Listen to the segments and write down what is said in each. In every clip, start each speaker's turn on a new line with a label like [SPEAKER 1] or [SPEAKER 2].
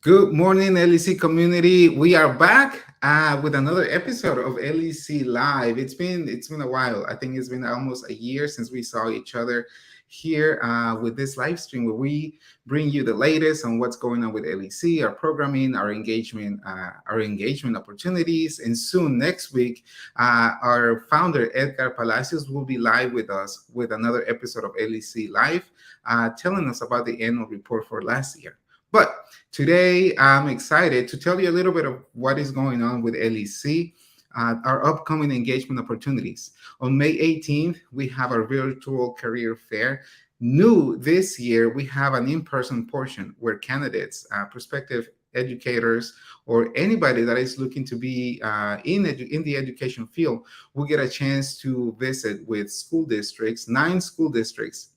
[SPEAKER 1] Good morning, LEC community. We are back with another episode of LEC Live. It's been a while. I think it's been almost a year since we saw each other here with this live stream where we bring you the latest on what's going on with LEC, our programming, our engagement opportunities, and soon next week, our founder Edgar Palacios will be live with us with another episode of LEC Live, telling us about the annual report for last year. But today, I'm excited to tell you a little bit of what is going on with LEC, our upcoming engagement opportunities. On May 18th, we have our virtual career fair. New this year, we have an in person portion where candidates, prospective educators, or anybody that is looking to be in the education field will get a chance to visit with school districts, 9 school districts,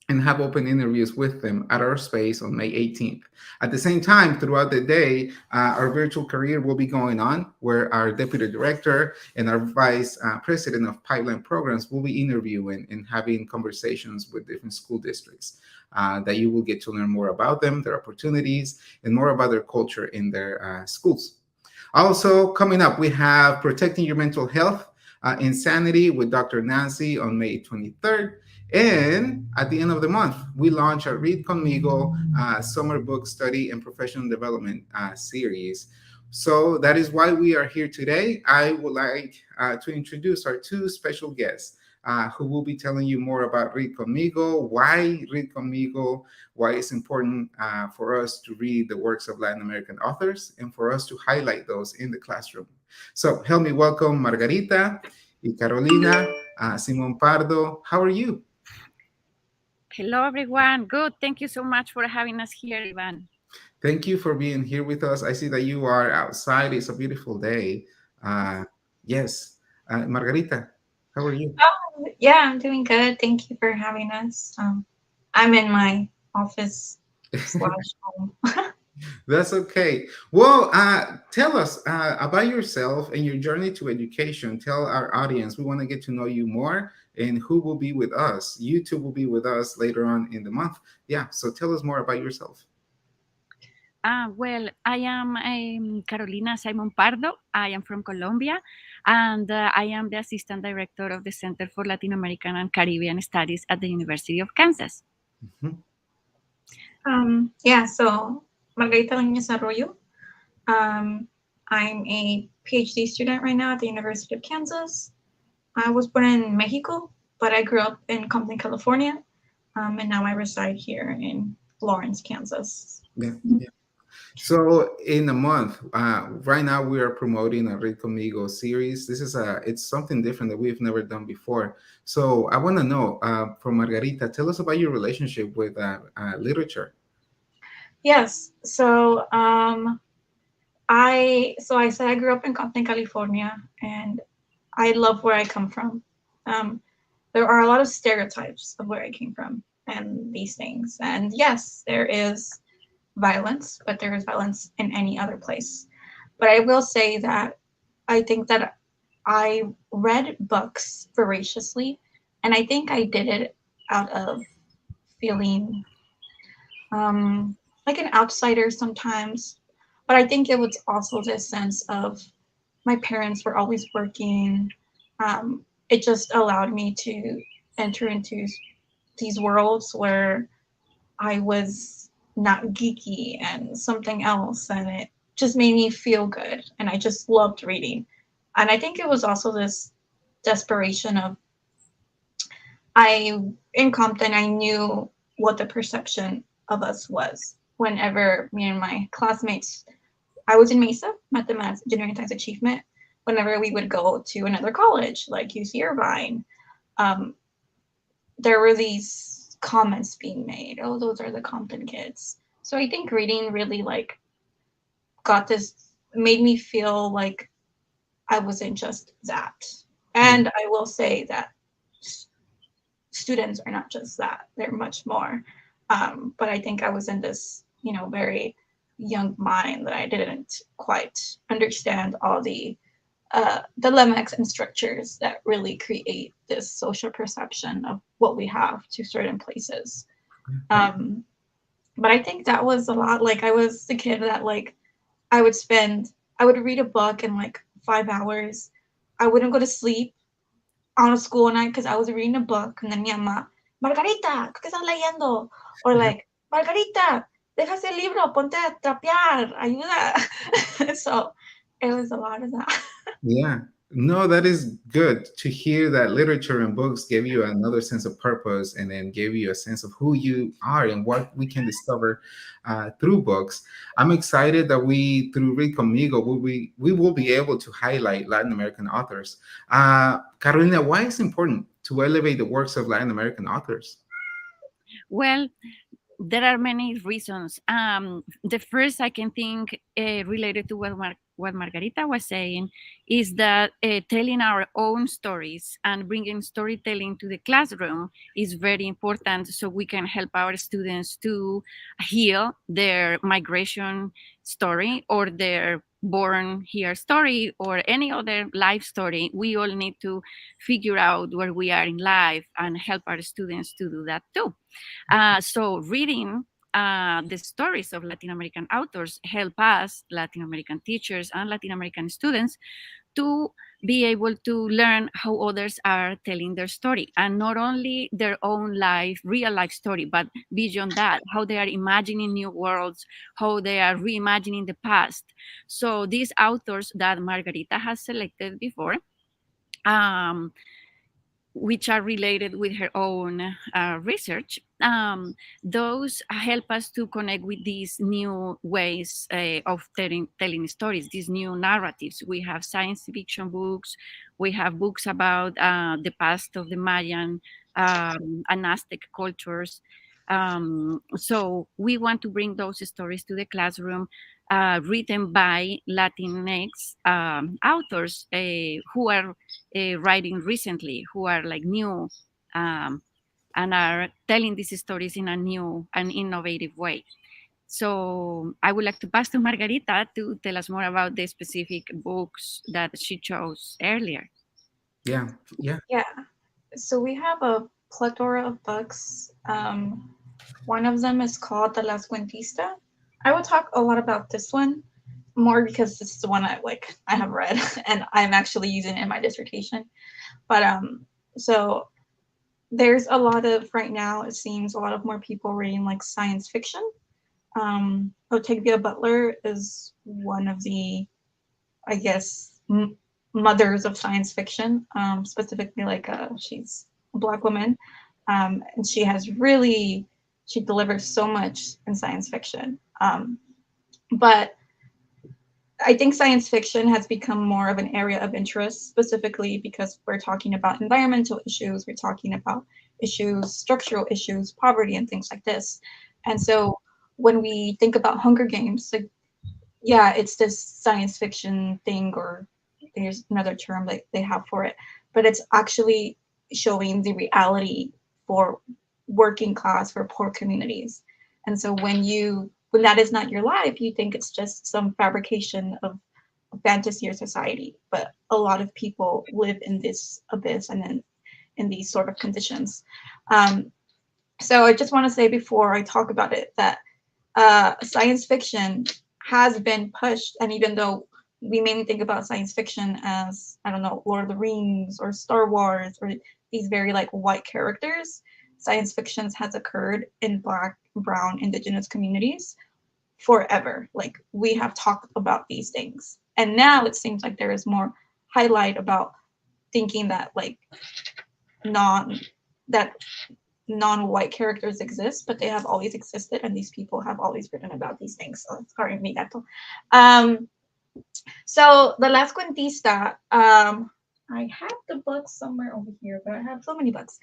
[SPEAKER 1] and have open interviews with them at our space on May 18th. At the same time, throughout the day, our virtual career will be going on, where our deputy director and our vice president of pipeline programs will be interviewing and having conversations with different school districts. That you will get to learn more about them, their opportunities, and more about their culture in their schools. Also, coming up, we have Protecting Your Mental Health, Insanity with Dr. Nancy on May 23rd. And at the end of the month, we launch our Read Conmigo summer book study and professional development series. So that is why we are here today. I would like to introduce our two special guests who will be telling you more about Read Conmigo, why Read Conmigo, why it's important for us to read the works of Latin American authors, and for us to highlight those in the classroom. So help me welcome Margarita y Carolina Simon Pardo. How are you?
[SPEAKER 2] Hello, everyone. Good. Thank you so much for having us here, Ivan.
[SPEAKER 1] Thank you for being here with us. I see that you are outside. It's a beautiful day. Uh, yes. Margarita, how are you?
[SPEAKER 3] Oh, yeah, I'm doing good. Thank you for having us. I'm in my office slash home.
[SPEAKER 1] That's okay. Well, tell us about yourself and your journey to education. Tell our audience. We want to get to know you more and who will be with us. You two will be with us later on in the month. Yeah. So tell us more about yourself.
[SPEAKER 2] Well, I am Carolina Simon Pardo. I am from Colombia, and I am the Assistant Director of the Center for Latin American and Caribbean Studies at the University of Kansas.
[SPEAKER 1] Mhm.
[SPEAKER 3] Yeah, so Margarita Nuñez Arroyo. Um, I'm a PhD student right now at the University of Kansas. I was born in Mexico, but I grew up in Compton, California, and now I reside here in Lawrence, Kansas.
[SPEAKER 1] Yeah. So in a month, right now we are promoting a Read Conmigo series. It's something different that we've never done before. So I want to know from Margarita, tell us about your relationship with literature.
[SPEAKER 3] Yes, so I said I grew up in Compton, California, and I love where I come from. Um, there are a lot of stereotypes of where I came from and these things. And yes, there is violence, but there is violence in any other place. But I will say that I think that I read books voraciously, and I think I did it out of feeling like an outsider sometimes. But I think it was also this sense of my parents were always working. It just allowed me to enter into these worlds where I was not geeky and something else, and it just made me feel good. And I just loved reading. And I think it was also this desperation of I in Compton, I knew what the perception of us was. Whenever me and my classmates, I was in Mesa, Mathematics, Engineering, Science Achievement. Whenever we would go to another college, like UC Irvine, um, there were these comments being made. Oh, those are the Compton kids. So I think reading really like got this made me feel like I wasn't just that.
[SPEAKER 1] Yeah.
[SPEAKER 3] And I will say that students are not just that; they're much more. But I think I was in this, very young mind that I didn't quite understand all the dilemmas and structures that really create this social perception of what we have to certain places. Um, But I think that was a lot. Like I was the kid that like I would spend, I would read a book in like 5 hours. I wouldn't go to sleep on a school night because I was reading a book, and then mi mamá, Margarita, ¿qué estás leyendo? Or like, Margarita, deja ese libro, ponte a trapear, ayuda. So it was a lot of that.
[SPEAKER 1] Yeah. No, that is good to hear that literature and books give you another sense of purpose and then give you a sense of who you are and what we can discover through books. I'm excited that we, through Read Conmigo, we will be able to highlight Latin American authors. Carolina, why is it important to elevate the works of Latin American authors?
[SPEAKER 2] Well, there are many reasons. The first I can think related to what Margarita was saying is that telling our own stories and bringing storytelling to the classroom is very important so we can help our students to heal their migration story or their born here story or any other life story. We all need to figure out where we are in life and help our students to do that too. So reading the stories of Latin American authors help us, Latin American teachers and Latin American students, to be able to learn how others are telling their story, and not only their own life, real life story, but beyond that, how they are imagining new worlds, how they are reimagining the past. So these authors that Margarita has selected before, um, which are related with her own research, those help us to connect with these new ways of telling stories, these new narratives. We have science fiction books, we have books about the past of the Mayan and Aztec cultures. So we want to bring those stories to the classroom, written by Latinx authors who are writing recently, who are like new um, and are telling these stories in a new and innovative way. So I would like to pass to Margarita to tell us more about the specific books that she chose earlier.
[SPEAKER 1] Yeah, yeah,
[SPEAKER 3] Yeah. So we have a plethora of books. One of them is called The Las Cuentista. I will talk a lot about this one more because this is the one I have read and I'm actually using it in my dissertation. But so there's a lot of right now it seems a lot of more people reading like science fiction. Octavia Butler is one of the, I guess, mothers of science fiction, specifically like she's a Black woman, and she delivers so much in science fiction. But I think science fiction has become more of an area of interest, specifically because we're talking about environmental issues, we're talking about issues, structural issues, poverty, and things like this. And so when we think about Hunger Games, like, yeah, it's this science fiction thing, or there's another term that they have for it, but it's actually showing the reality for working class, for poor communities. And so when that is not your life, you think it's just some fabrication of fantasy or society. But a lot of people live in this abyss and in these sort of conditions. So I just want to say before I talk about it that science fiction has been pushed, and even though we mainly think about science fiction as, I don't know, Lord of the Rings or Star Wars or these very like white characters, science fictions has occurred in Black, brown, indigenous communities forever. Like we have talked about these things, and now it seems like there is more highlight about thinking that like non that non-white characters exist, but they have always existed, and these people have always written about these things. So sorry, mi gato. So the Las Cuentista, I have the book somewhere over here, but I have so many books.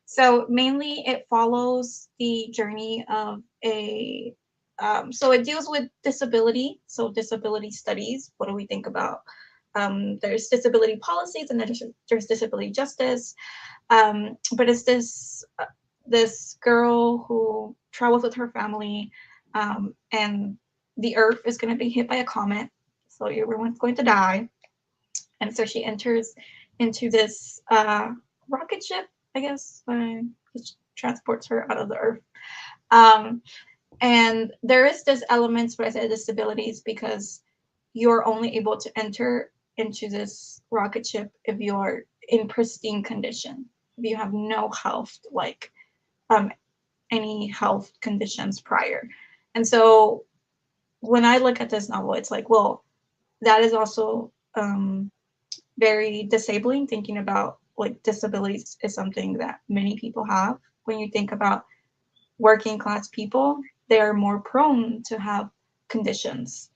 [SPEAKER 3] So mainly it follows the journey of a so it deals with disability, so disability studies. What do we think about? There's disability policies and there's disability justice. But it's this girl who travels with her family, and the Earth is going to be hit by a comet, so everyone's going to die. And so she enters into this rocket ship, I guess, which transports her out of the Earth. Um, and there is this elements where I said disabilities because you're only able to enter into this rocket ship if you're in pristine condition. If you have no health, like um, any health conditions prior. And so when I look at this novel, it's like, well, that is also very disabling. Thinking about like disabilities is something that many people have. When you think about working class people, they are more prone to have conditions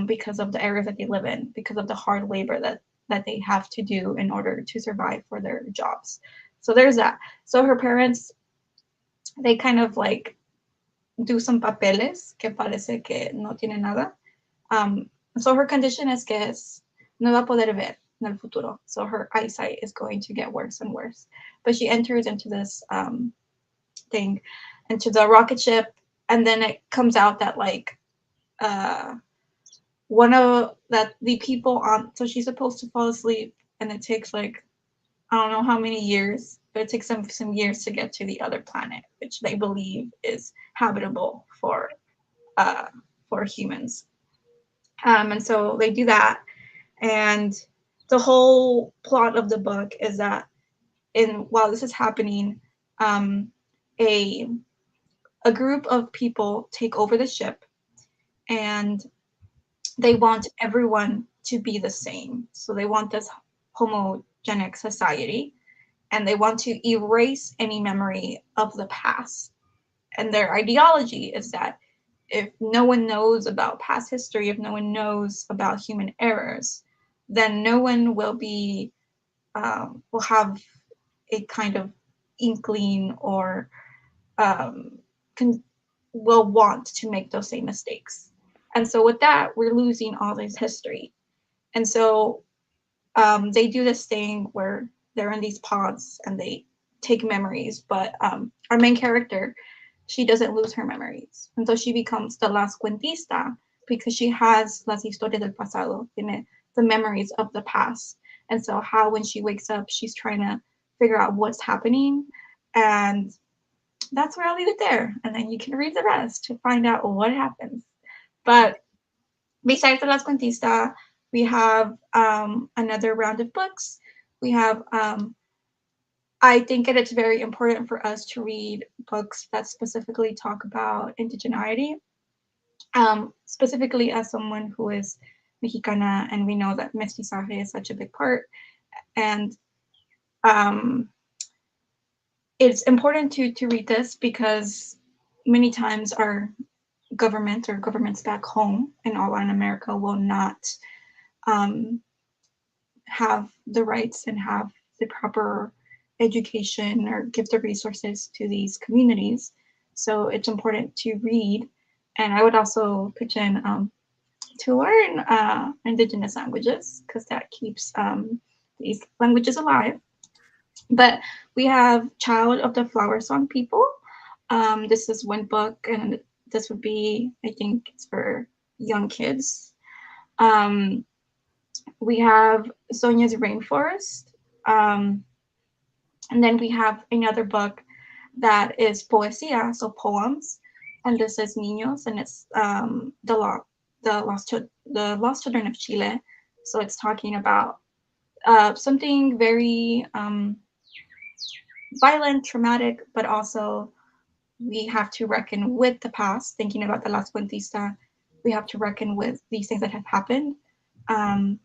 [SPEAKER 3] because of the areas that they live in, because of the hard labor that they have to do in order to survive for their jobs. So there's that. So her parents, they kind of like do some papeles que parece que no tiene nada. So her condition es que no va a poder ver en el futuro. So her eyesight is going to get worse and worse. But she enters into this thing, into the rocket ship, and then it comes out that like one of that the people on, so she's supposed to fall asleep, and it takes like I don't know how many years, but it takes some years to get to the other planet, which they believe is habitable for humans. And so they do that, and the whole plot of the book is that while this is happening, a a group of people take over the ship, and they want everyone to be the same. So they want this homogenic society, and they want to erase any memory of the past. And their ideology is that if no one knows about past history, if no one knows about human errors, then no one will have a kind of inkling or um, will want to make those same mistakes. And so with that, we're losing all this history. And so they do this thing where they're in these pods and they take memories, but our main character, she doesn't lose her memories. And so she becomes the las cuentista because she has las historias del pasado, the memories of the past. And so how when she wakes up, she's trying to figure out what's happening. And that's where I'll leave it there. And then you can read the rest to find out what happens. But besides the las cuentista, we have another round of books. We have I think that it's very important for us to read books that specifically talk about indigeneity, specifically as someone who is Mexicana, and we know that mestizaje is such a big part. And it's important to read this because many times our government or governments back home in all Latin America will not have the rights and have the proper education or give the resources to these communities. So it's important to read. And I would also pitch in to learn indigenous languages because that keeps these languages alive. But we have Child of the Flower Song People. This is one book, and this would be, I think it's for young kids. We have Nuñez Rainforest. And then we have another book that is poesía, so poems, and this is Niños, and it's the lost children of Chile. So it's talking about something very violent, traumatic, but also we have to reckon with the past. Thinking about the Las Cuentista, we have to reckon with these things that have happened, and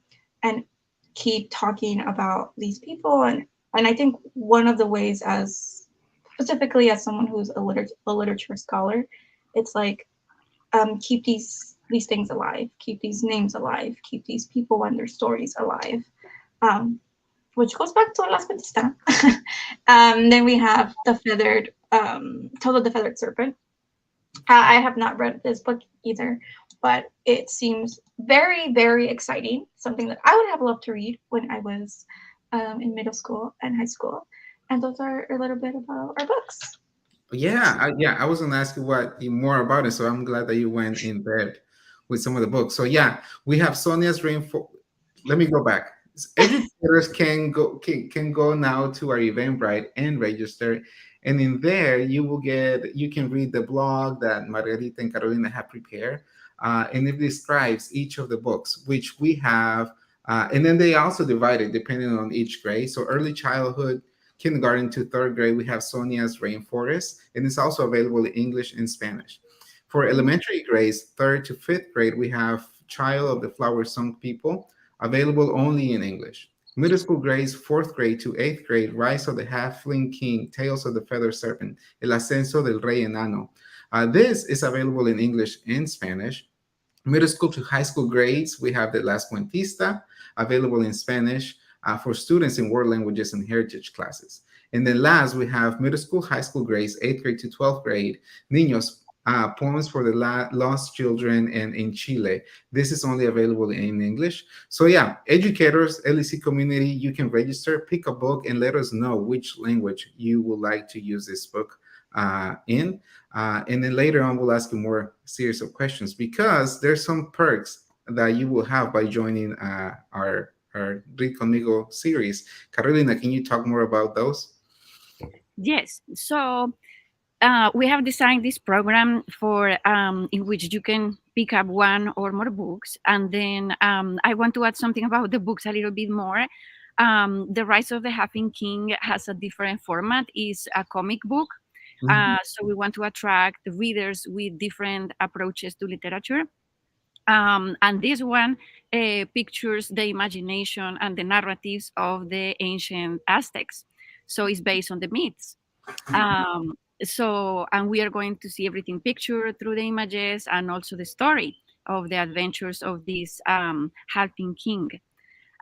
[SPEAKER 3] keep talking about these people. And I think one of the ways, as specifically as someone who's a literature scholar, it's like keep these things alive, keep these names alive, keep these people and their stories alive, which goes back to Las Cuentistas. Then we have the feathered, Total the Feathered Serpent. I have not read this book either, but it seems very, very exciting. Something that I would have loved to read when I was in middle school and high school. And those are a little bit about our books.
[SPEAKER 1] I was gonna ask you what more about it, so I'm glad that you went in depth with some of the books. So yeah, we have Sonia's Rainforest. Let me go back. Educators can go now to our Eventbrite and register, And in there, you can read the blog that Margarita and Carolina have prepared. And it describes each of the books, which we have. And then they also divide it depending on each grade. So early childhood, kindergarten to third grade, we have Sonia's Rainforest, and it's also available in English and Spanish. For elementary grades, third to fifth grade, we have Child of the Flower Song People, available only in English. Middle school grades, fourth grade to eighth grade, Rise of the Halfling King, Tales of the Feather Serpent, El Ascenso del Rey Enano. This is available in English and Spanish. Middle school to high school grades, we have the Las Cuentistas, available in Spanish for students in world languages and heritage classes. And then last, we have middle school, high school grades, 8th grade to 12th grade, Niños, Poems for the Lost Children and in Chile. This is only available in English. So yeah, educators, LEC community, you can register, pick a book, and let us know which language you would like to use this book in. And then later on, we'll ask you more series of questions because there's some perks that you will have by joining our Read Conmigo series. Carolina, can you talk more about those?
[SPEAKER 2] Yes. So we have designed this program for in which you can pick up one or more books. And then I want to add something about the books a little bit more. The Rise of the Halfling King has a different format. It's a comic book. So we want to attract the readers with different approaches to literature. And this one pictures the imagination and the narratives of the ancient Aztecs. So it's based on the myths. And we are going to see everything pictured through the images and also the story of the adventures of this halfling king.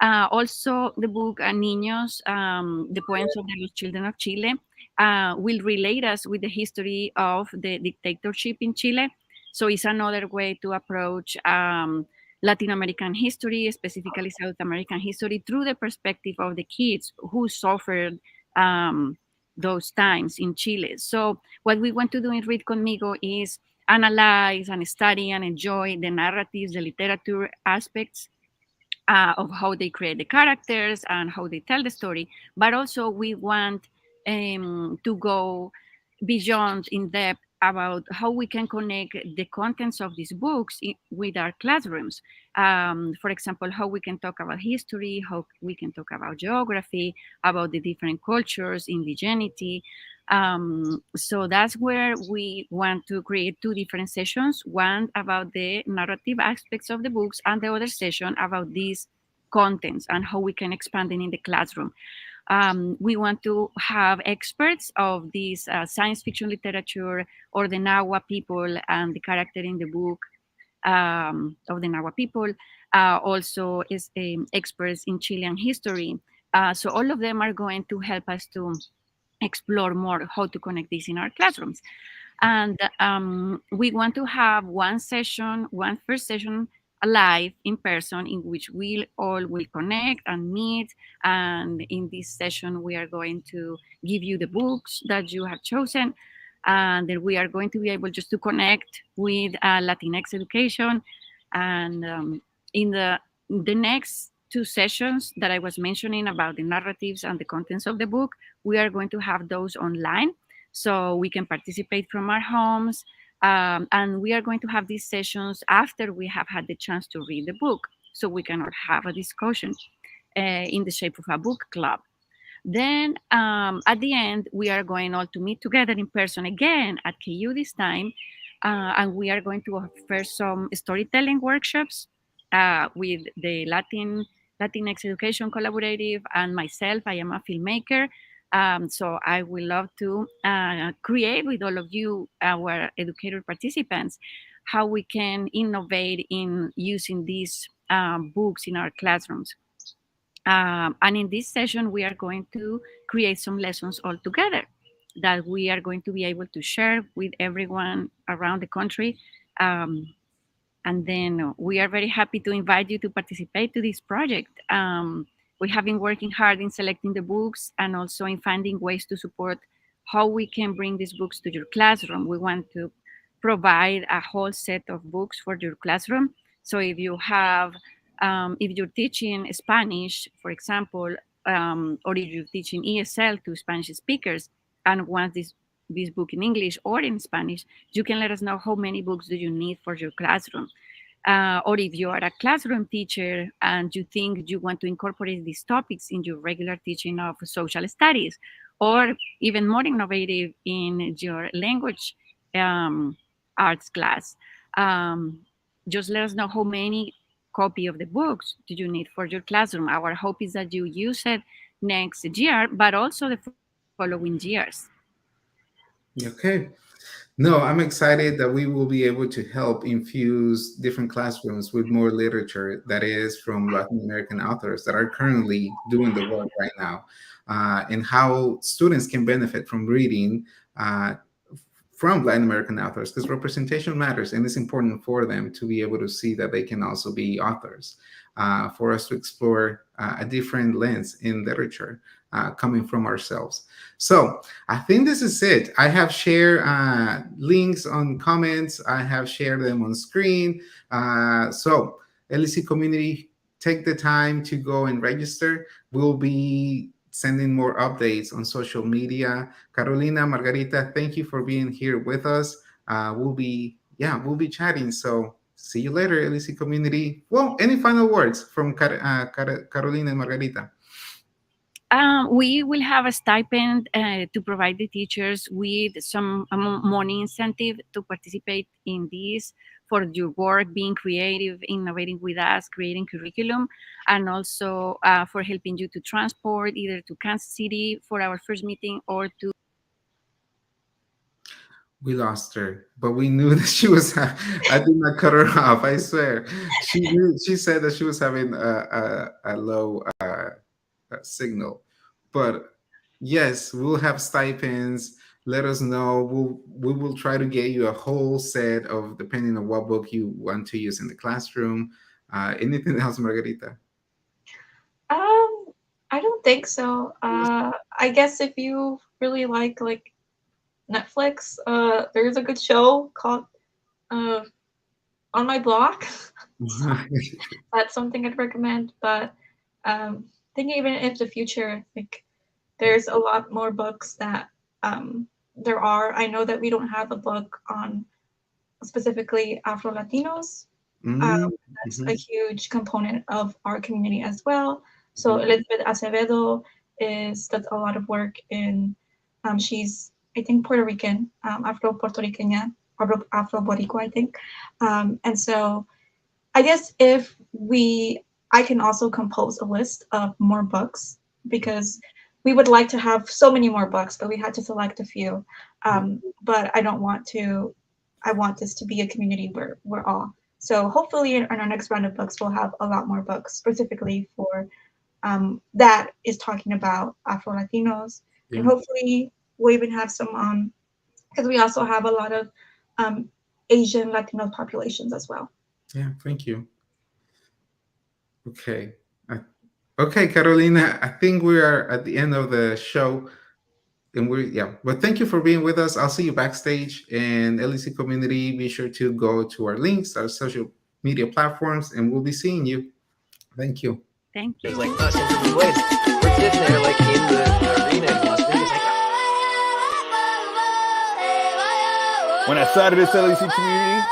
[SPEAKER 2] Also, the book Niños, the poems of the Los Children of Chile, will relate us with the history of the dictatorship in Chile. So it's another way to approach Latin American history, specifically South American history, through the perspective of the kids who suffered those times in Chile. So what we want to do in Read Conmigo is analyze and study and enjoy the narratives, the literature aspects of how they create the characters and how they tell the story. But also we want to go beyond in depth about how we can connect the contents of these books with our classrooms. For example, how we can talk about history, how we can talk about geography, about the different cultures, indigeneity. So that's where we want to create two different sessions, one about the narrative aspects of the books and the other session about these contents and how we can expand it in the classroom. We want to have experts of this science fiction literature or the Nahua people and the character in the book of the Nahua people. Also is experts in Chilean history. So all of them are going to help us to explore more how to connect this in our classrooms. And we want to have one first session live in person in which we all will connect and meet. And in this session, we are going to give you the books that you have chosen. And then we are going to be able just to connect with Latinx education. And in the next two sessions that I was mentioning about the narratives and the contents of the book, we are going to have those online. So we can participate from our homes. And we are going to have these sessions after we have had the chance to read the book. So we can have a discussion in the shape of a book club. Then at the end, we are going all to meet together in person again at KU this time. And we are going to offer some storytelling workshops with the Latinx Education Collaborative and myself. I am a filmmaker. So I would love to create with all of you, our educator participants, how we can innovate in using these books in our classrooms. And in this session, we are going to create some lessons all together that we are going to be able to share with everyone around the country. And then we are very happy to invite you to participate to this project. We have been working hard in selecting the books and also in finding ways to support how we can bring these books to your classroom. We want to provide a whole set of books for your classroom. So if you have, if you're teaching Spanish, for example, or if you're teaching ESL to Spanish speakers, and wants this book in English or in Spanish, you can let us know how many books do you need for your classroom. Or if you are a classroom teacher and you think you want to incorporate these topics in your regular teaching of social studies, or even more innovative in your language arts class, just let us know how many copy of the books do you need for your classroom. Our hope is that you use it next year, but also the following years.
[SPEAKER 1] Okay. No, I'm excited that we will be able to help infuse different classrooms with more literature that is from Latin American authors that are currently doing the work right now, and how students can benefit from reading from Latin American authors, because representation matters and it's important for them to be able to see that they can also be authors, for us to explore a different lens in literature coming from ourselves. So I think this is it. I have shared links on comments. I have shared them on screen. So LEC community, take the time to go and register. We'll be sending more updates on social media. Carolina, Margarita, thank you for being here with us. We'll be chatting. So see you later, LEC community. Well, any final words from Carolina and Margarita?
[SPEAKER 2] We will have a stipend to provide the teachers with some money incentive to participate in this, for your work, being creative, innovating with us, creating curriculum, and also for helping you to transport either to Kansas City for our first meeting or to.
[SPEAKER 1] We lost her, but we knew that she was. I did not cut her off. I swear. She said that she was having a low signal, but yes, we'll have stipends. Let us know. We will try to get you a whole set of, depending on what book you want to use in the classroom. Anything else, Margarita?
[SPEAKER 3] I don't think so. I guess if you really like Netflix, there's a good show called On My Block. So that's something I'd recommend. But thinking even if the future, like there's a lot more books that there are. I know that we don't have a book on specifically Afro Latinos. That's a huge component of our community as well. So Elizabeth Acevedo does a lot of work in, she's, I think, Puerto Rican, Afro-Puerto Rican, Afro-Boricua, I think. And so I guess I can also compose a list of more books, because we would like to have so many more books, but we had to select a few. But I don't want to, I want this to be a community where we're all. So hopefully in our next round of books, we'll have a lot more books specifically for that is talking about Afro-Latinos. And hopefully we'll even have some because we also have a lot of Asian Latino populations as well.
[SPEAKER 1] Yeah, thank you. Okay. Okay, Carolina, I think we are at the end of the show. And but thank you for being with us. I'll see you backstage. And LEC community, be sure to go to our links, our social media platforms, and we'll be seeing you. Thank you.
[SPEAKER 2] Thank you.
[SPEAKER 4] It's like us in different ways. We're sitting there like in the arena in Las Vegas. When I started this LEC community,